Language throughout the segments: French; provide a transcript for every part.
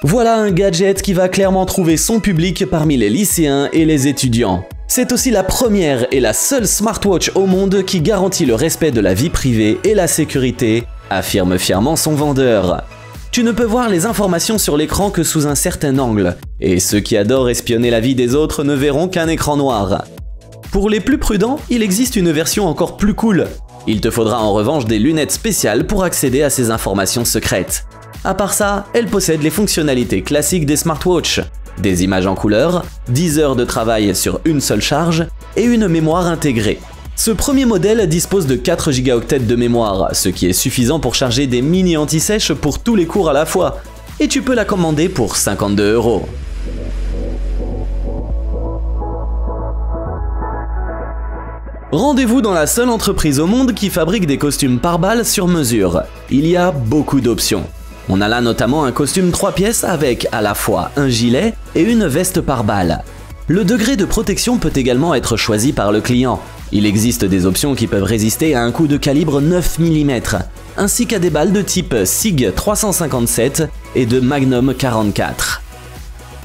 Voilà un gadget qui va clairement trouver son public parmi les lycéens et les étudiants. C'est aussi la première et la seule smartwatch au monde qui garantit le respect de la vie privée et la sécurité, affirme fièrement son vendeur. Tu ne peux voir les informations sur l'écran que sous un certain angle, et ceux qui adorent espionner la vie des autres ne verront qu'un écran noir. Pour les plus prudents, il existe une version encore plus cool. Il te faudra en revanche des lunettes spéciales pour accéder à ces informations secrètes. À part ça, elle possède les fonctionnalités classiques des smartwatches. Des images en couleur, 10 heures de travail sur une seule charge et une mémoire intégrée. Ce premier modèle dispose de 4 Go de mémoire, ce qui est suffisant pour charger des mini anti-sèches pour tous les cours à la fois. Et tu peux la commander pour 52 €. Rendez-vous dans la seule entreprise au monde qui fabrique des costumes pare-balles sur mesure. Il y a beaucoup d'options. On a là notamment un costume 3 pièces avec à la fois un gilet et une veste pare-balles. Le degré de protection peut également être choisi par le client. Il existe des options qui peuvent résister à un coup de calibre 9 mm, ainsi qu'à des balles de type SIG 357 et de Magnum 44.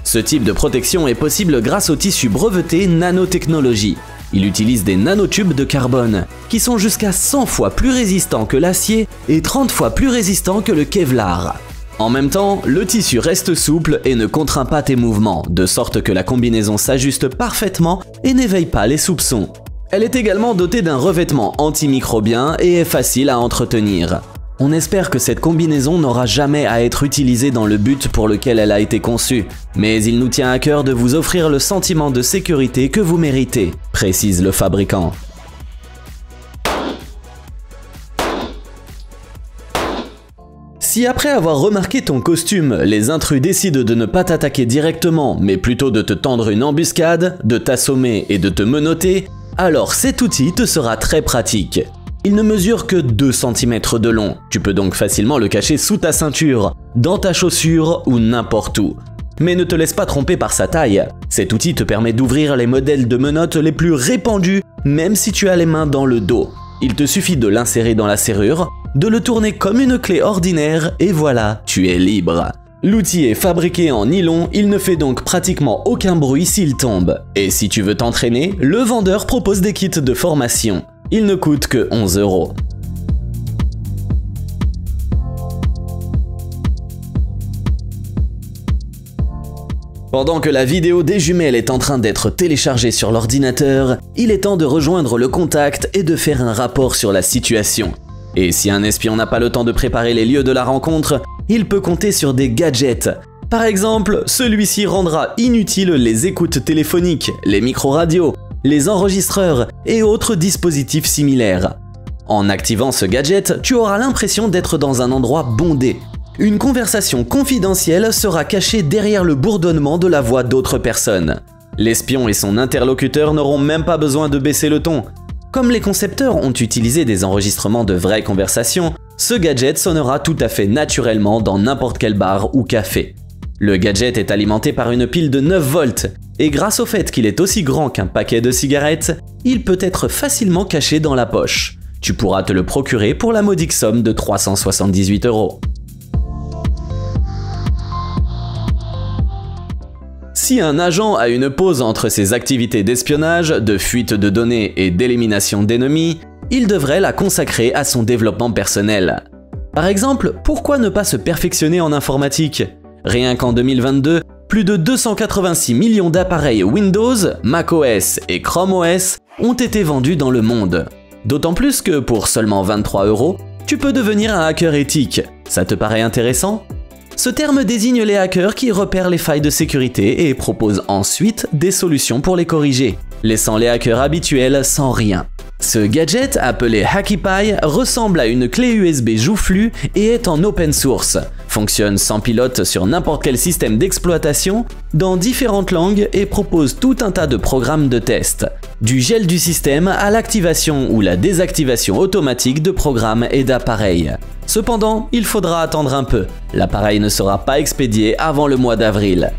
Ce type de protection est possible grâce au tissu breveté nanotechnologie. Il utilise des nanotubes de carbone, qui sont jusqu'à 100 fois plus résistants que l'acier et 30 fois plus résistants que le Kevlar. En même temps, le tissu reste souple et ne contraint pas tes mouvements, de sorte que la combinaison s'ajuste parfaitement et n'éveille pas les soupçons. Elle est également dotée d'un revêtement antimicrobien et est facile à entretenir. On espère que cette combinaison n'aura jamais à être utilisée dans le but pour lequel elle a été conçue, mais il nous tient à cœur de vous offrir le sentiment de sécurité que vous méritez, précise le fabricant. Si après avoir remarqué ton costume, les intrus décident de ne pas t'attaquer directement, mais plutôt de te tendre une embuscade, de t'assommer et de te menotter, alors cet outil te sera très pratique. Il ne mesure que 2 cm de long, tu peux donc facilement le cacher sous ta ceinture, dans ta chaussure ou n'importe où. Mais ne te laisse pas tromper par sa taille, cet outil te permet d'ouvrir les modèles de menottes les plus répandus, même si tu as les mains dans le dos. Il te suffit de l'insérer dans la serrure, de le tourner comme une clé ordinaire et voilà, tu es libre. L'outil est fabriqué en nylon, il ne fait donc pratiquement aucun bruit s'il tombe. Et si tu veux t'entraîner, le vendeur propose des kits de formation. Il ne coûte que 11 €. Pendant que la vidéo des jumelles est en train d'être téléchargée sur l'ordinateur, il est temps de rejoindre le contact et de faire un rapport sur la situation. Et si un espion n'a pas le temps de préparer les lieux de la rencontre, il peut compter sur des gadgets. Par exemple, celui-ci rendra inutiles les écoutes téléphoniques, les micro-radios, les enregistreurs et autres dispositifs similaires. En activant ce gadget, tu auras l'impression d'être dans un endroit bondé. Une conversation confidentielle sera cachée derrière le bourdonnement de la voix d'autres personnes. L'espion et son interlocuteur n'auront même pas besoin de baisser le ton. Comme les concepteurs ont utilisé des enregistrements de vraies conversations, ce gadget sonnera tout à fait naturellement dans n'importe quel bar ou café. Le gadget est alimenté par une pile de 9 volts, et grâce au fait qu'il est aussi grand qu'un paquet de cigarettes, il peut être facilement caché dans la poche. Tu pourras te le procurer pour la modique somme de 378 €. Si un agent a une pause entre ses activités d'espionnage, de fuite de données et d'élimination d'ennemis, il devrait la consacrer à son développement personnel. Par exemple, pourquoi ne pas se perfectionner en informatique ? Rien qu'en 2022, plus de 286 millions d'appareils Windows, macOS et Chrome OS ont été vendus dans le monde. D'autant plus que pour seulement 23 €, tu peux devenir un hacker éthique. Ça te paraît intéressant ? Ce terme désigne les hackers qui repèrent les failles de sécurité et proposent ensuite des solutions pour les corriger, laissant les hackers habituels sans rien. Ce gadget, appelé HackyPie, ressemble à une clé USB joufflue et est en open source, fonctionne sans pilote sur n'importe quel système d'exploitation, dans différentes langues et propose tout un tas de programmes de test, du gel du système à l'activation ou la désactivation automatique de programmes et d'appareils. Cependant, il faudra attendre un peu, l'appareil ne sera pas expédié avant le mois d'avril.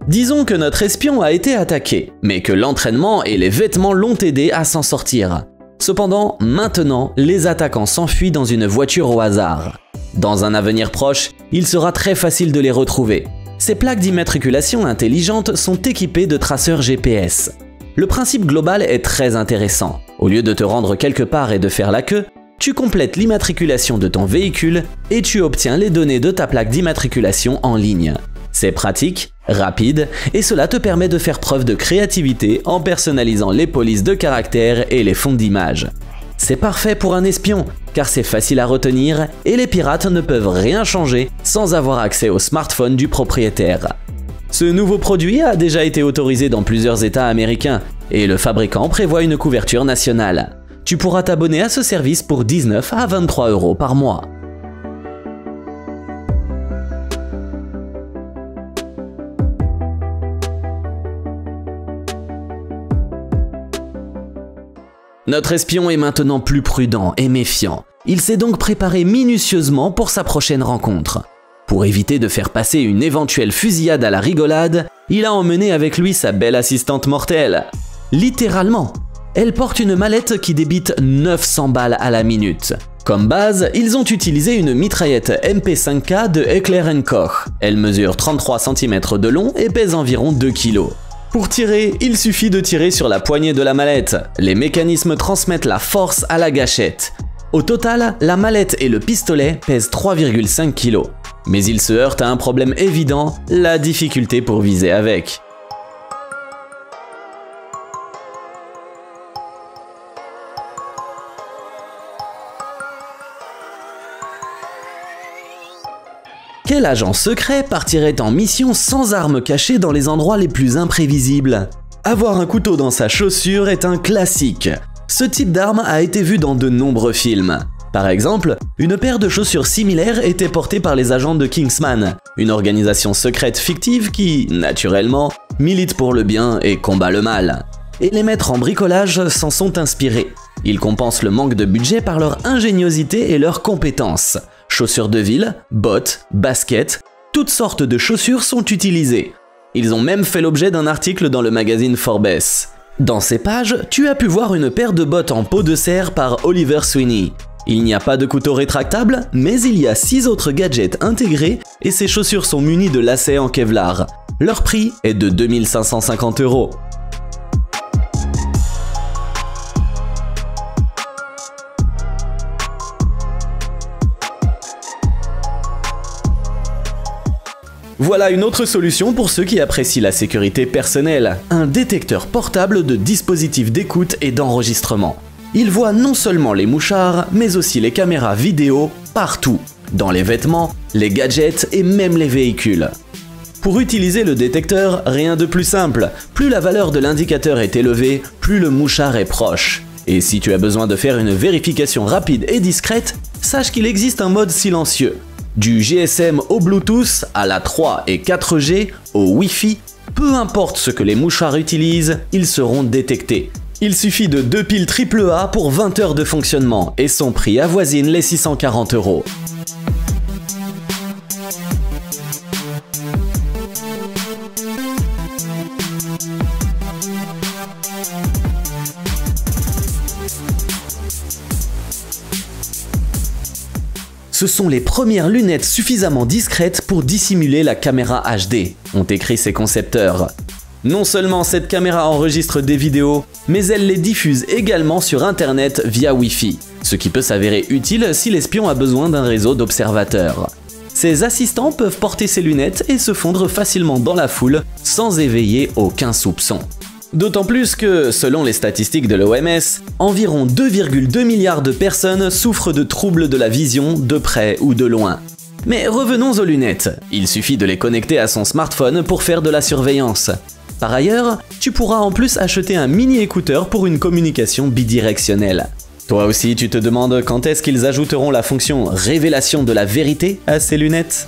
Disons que notre espion a été attaqué, mais que l'entraînement et les vêtements l'ont aidé à s'en sortir. Cependant, maintenant, les attaquants s'enfuient dans une voiture au hasard. Dans un avenir proche, il sera très facile de les retrouver. Ces plaques d'immatriculation intelligentes sont équipées de traceurs GPS. Le principe global est très intéressant. Au lieu de te rendre quelque part et de faire la queue, tu complètes l'immatriculation de ton véhicule et tu obtiens les données de ta plaque d'immatriculation en ligne. C'est pratique, rapide et cela te permet de faire preuve de créativité en personnalisant les polices de caractère et les fonds d'image. C'est parfait pour un espion car c'est facile à retenir et les pirates ne peuvent rien changer sans avoir accès au smartphone du propriétaire. Ce nouveau produit a déjà été autorisé dans plusieurs États américains et le fabricant prévoit une couverture nationale. Tu pourras t'abonner à ce service pour 19 à 23 € par mois. Notre espion est maintenant plus prudent et méfiant. Il s'est donc préparé minutieusement pour sa prochaine rencontre. Pour éviter de faire passer une éventuelle fusillade à la rigolade, il a emmené avec lui sa belle assistante mortelle. Littéralement. Elle porte une mallette qui débite 900 balles à la minute. Comme base, ils ont utilisé une mitraillette MP5K de Heckler & Koch. Elle mesure 33 cm de long et pèse environ 2 kg. Pour tirer, il suffit de tirer sur la poignée de la mallette. Les mécanismes transmettent la force à la gâchette. Au total, la mallette et le pistolet pèsent 3,5 kg. Mais il se heurte à un problème évident, la difficulté pour viser avec. Quel agent secret partirait en mission sans armes cachées dans les endroits les plus imprévisibles? Avoir un couteau dans sa chaussure est un classique. Ce type d'arme a été vu dans de nombreux films. Par exemple, une paire de chaussures similaires était portée par les agents de Kingsman, une organisation secrète fictive qui, naturellement, milite pour le bien et combat le mal. Et les maîtres en bricolage s'en sont inspirés. Ils compensent le manque de budget par leur ingéniosité et leurs compétences. Chaussures de ville, bottes, baskets, toutes sortes de chaussures sont utilisées. Ils ont même fait l'objet d'un article dans le magazine Forbes. Dans ces pages, tu as pu voir une paire de bottes en peau de cerf par Oliver Sweeney. Il n'y a pas de couteau rétractable, mais il y a 6 autres gadgets intégrés et ces chaussures sont munies de lacets en Kevlar. Leur prix est de 2550 €. Voilà une autre solution pour ceux qui apprécient la sécurité personnelle, un détecteur portable de dispositifs d'écoute et d'enregistrement. Il voit non seulement les mouchards, mais aussi les caméras vidéo partout, dans les vêtements, les gadgets et même les véhicules. Pour utiliser le détecteur, rien de plus simple, plus la valeur de l'indicateur est élevée, plus le mouchard est proche. Et si tu as besoin de faire une vérification rapide et discrète, sache qu'il existe un mode silencieux. Du GSM au Bluetooth, à la 3 et 4G, au Wi-Fi, peu importe ce que les mouchards utilisent, ils seront détectés. Il suffit de 2 piles AAA pour 20 heures de fonctionnement et son prix avoisine les 640 €. Ce sont les premières lunettes suffisamment discrètes pour dissimuler la caméra HD, ont écrit ses concepteurs. Non seulement cette caméra enregistre des vidéos, mais elle les diffuse également sur Internet via Wi-Fi, ce qui peut s'avérer utile si l'espion a besoin d'un réseau d'observateurs. Ces assistants peuvent porter ces lunettes et se fondre facilement dans la foule sans éveiller aucun soupçon. D'autant plus que, selon les statistiques de l'OMS, environ 2,2 milliards de personnes souffrent de troubles de la vision de près ou de loin. Mais revenons aux lunettes, il suffit de les connecter à son smartphone pour faire de la surveillance. Par ailleurs, tu pourras en plus acheter un mini-écouteur pour une communication bidirectionnelle. Toi aussi tu te demandes quand est-ce qu'ils ajouteront la fonction révélation de la vérité à ces lunettes ?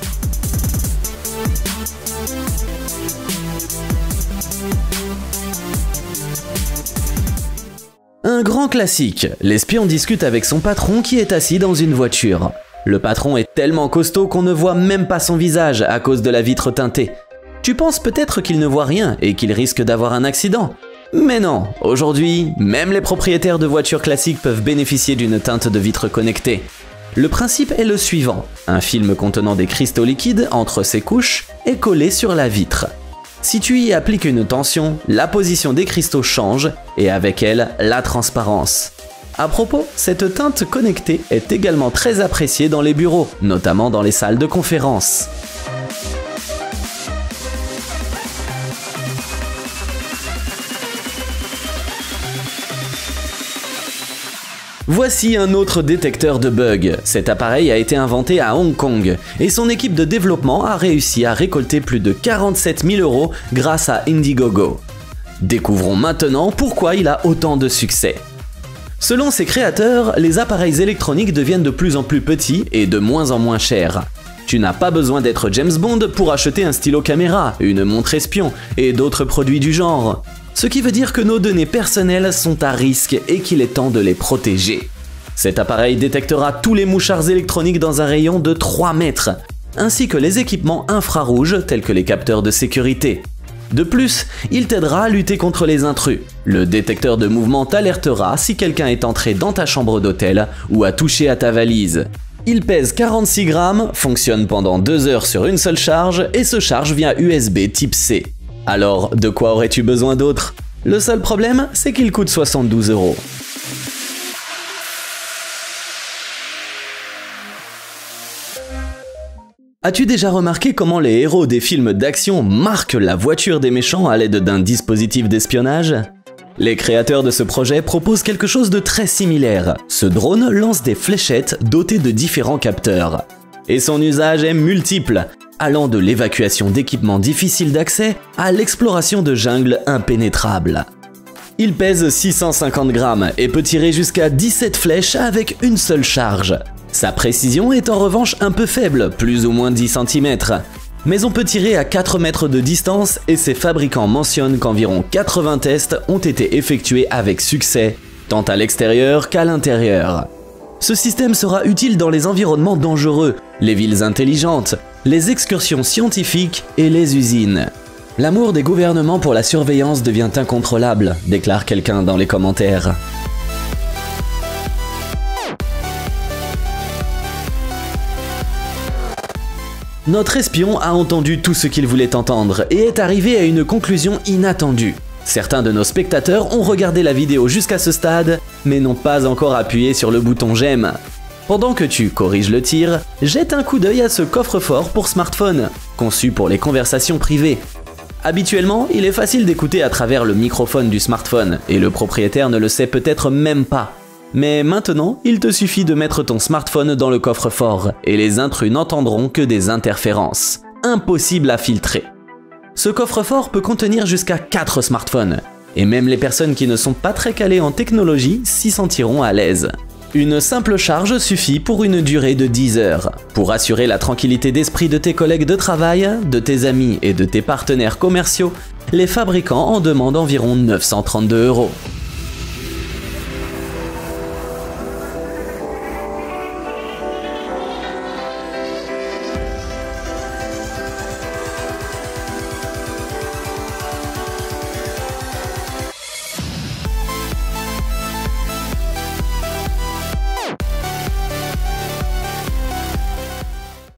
Un grand classique, l'espion discute avec son patron qui est assis dans une voiture. Le patron est tellement costaud qu'on ne voit même pas son visage à cause de la vitre teintée. Tu penses peut-être qu'il ne voit rien et qu'il risque d'avoir un accident. Mais non, aujourd'hui, même les propriétaires de voitures classiques peuvent bénéficier d'une teinte de vitre connectée. Le principe est le suivant, un film contenant des cristaux liquides entre ses couches est collé sur la vitre. Si tu y appliques une tension, la position des cristaux change et avec elle, la transparence. À propos, cette teinte connectée est également très appréciée dans les bureaux, notamment dans les salles de conférence. Voici un autre détecteur de bugs. Cet appareil a été inventé à Hong Kong et son équipe de développement a réussi à récolter plus de 47 000 € grâce à Indiegogo. Découvrons maintenant pourquoi il a autant de succès. Selon ses créateurs, les appareils électroniques deviennent de plus en plus petits et de moins en moins chers. Tu n'as pas besoin d'être James Bond pour acheter un stylo caméra, une montre espion et d'autres produits du genre. Ce qui veut dire que nos données personnelles sont à risque et qu'il est temps de les protéger. Cet appareil détectera tous les mouchards électroniques dans un rayon de 3 mètres, ainsi que les équipements infrarouges tels que les capteurs de sécurité. De plus, il t'aidera à lutter contre les intrus. Le détecteur de mouvement t'alertera si quelqu'un est entré dans ta chambre d'hôtel ou a touché à ta valise. Il pèse 46 grammes, fonctionne pendant 2 heures sur une seule charge et se charge via USB type C. Alors, de quoi aurais-tu besoin d'autre? Le seul problème, c'est qu'il coûte 72 €. As-tu déjà remarqué comment les héros des films d'action marquent la voiture des méchants à l'aide d'un dispositif d'espionnage? Les créateurs de ce projet proposent quelque chose de très similaire. Ce drone lance des fléchettes dotées de différents capteurs. Et son usage est multiple, allant de l'évacuation d'équipements difficiles d'accès à l'exploration de jungles impénétrables. Il pèse 650 grammes et peut tirer jusqu'à 17 flèches avec une seule charge. Sa précision est en revanche un peu faible, plus ou moins 10 cm. Mais on peut tirer à 4 mètres de distance et ses fabricants mentionnent qu'environ 80 tests ont été effectués avec succès, tant à l'extérieur qu'à l'intérieur. Ce système sera utile dans les environnements dangereux, les villes intelligentes, les excursions scientifiques et les usines. L'amour des gouvernements pour la surveillance devient incontrôlable, déclare quelqu'un dans les commentaires. Notre espion a entendu tout ce qu'il voulait entendre et est arrivé à une conclusion inattendue. Certains de nos spectateurs ont regardé la vidéo jusqu'à ce stade, mais n'ont pas encore appuyé sur le bouton j'aime. Pendant que tu corriges le tir, jette un coup d'œil à ce coffre-fort pour smartphone, conçu pour les conversations privées. Habituellement, il est facile d'écouter à travers le microphone du smartphone, et le propriétaire ne le sait peut-être même pas. Mais maintenant, il te suffit de mettre ton smartphone dans le coffre-fort, et les intrus n'entendront que des interférences. Impossible à filtrer. Ce coffre-fort peut contenir jusqu'à 4 smartphones, et même les personnes qui ne sont pas très calées en technologie s'y sentiront à l'aise. Une simple charge suffit pour une durée de 10 heures. Pour assurer la tranquillité d'esprit de tes collègues de travail, de tes amis et de tes partenaires commerciaux, les fabricants en demandent environ 932 €.